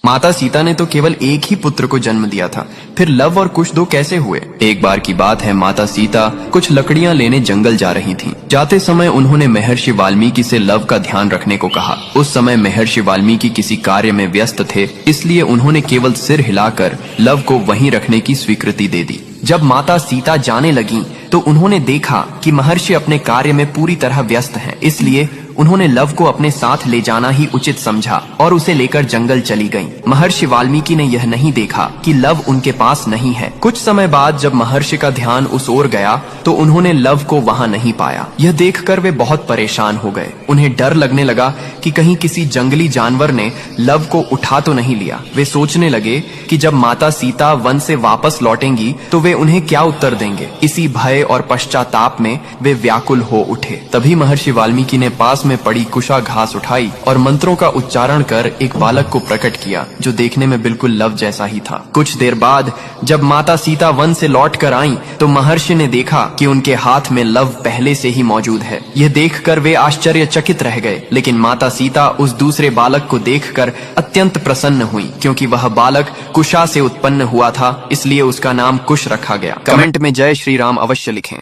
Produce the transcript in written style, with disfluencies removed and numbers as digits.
माता सीता ने तो केवल एक ही पुत्र को जन्म दिया था, फिर लव और कुश दो कैसे हुए? एक बार की बात है, माता सीता कुछ लकड़ियां लेने जंगल जा रही थीं। जाते समय उन्होंने महर्षि वाल्मीकि से लव का ध्यान रखने को कहा। उस समय महर्षि वाल्मीकि किसी कार्य में व्यस्त थे, इसलिए उन्होंने केवल सिर हिलाकर लव को वहीं रखने की स्वीकृति दे दी। जब माता सीता जाने लगी तो उन्होंने देखा कि महर्षि अपने कार्य में पूरी तरह व्यस्त हैं, इसलिए उन्होंने लव को अपने साथ ले जाना ही उचित समझा और उसे लेकर जंगल चली गईं। महर्षि वाल्मीकि ने यह नहीं देखा कि लव उनके पास नहीं है। कुछ समय बाद जब महर्षि का ध्यान उस ओर गया तो उन्होंने लव को वहां नहीं पाया। यह देखकर वे बहुत परेशान हो गए। उन्हें डर लगने लगा कि कहीं किसी जंगली जानवर ने लव को उठा तो नहीं लिया। वे सोचने लगे कि जब माता सीता वन से वापस लौटेंगी तो वे उन्हें क्या उत्तर देंगे। इसी भय और पश्चाताप में वे व्याकुल हो उठे। तभी महर्षि वाल्मीकि ने पास में पड़ी कुशा घास उठाई और मंत्रों का उच्चारण कर एक बालक को प्रकट किया, जो देखने में बिल्कुल लव जैसा ही था। कुछ देर बाद जब माता सीता वन से लौट कर आईं, तो महर्षि ने देखा कि उनके हाथ में लव पहले से ही मौजूद है। यह देखकर वे आश्चर्यचकित रह गए, लेकिन माता सीता उस दूसरे बालक को देखकर अत्यंत प्रसन्न हुई, क्योंकि वह बालक कुशा से उत्पन्न हुआ था, इसलिए उसका नाम कुश रखा गया। कमेंट में जय श्री राम अवश्य लिखें।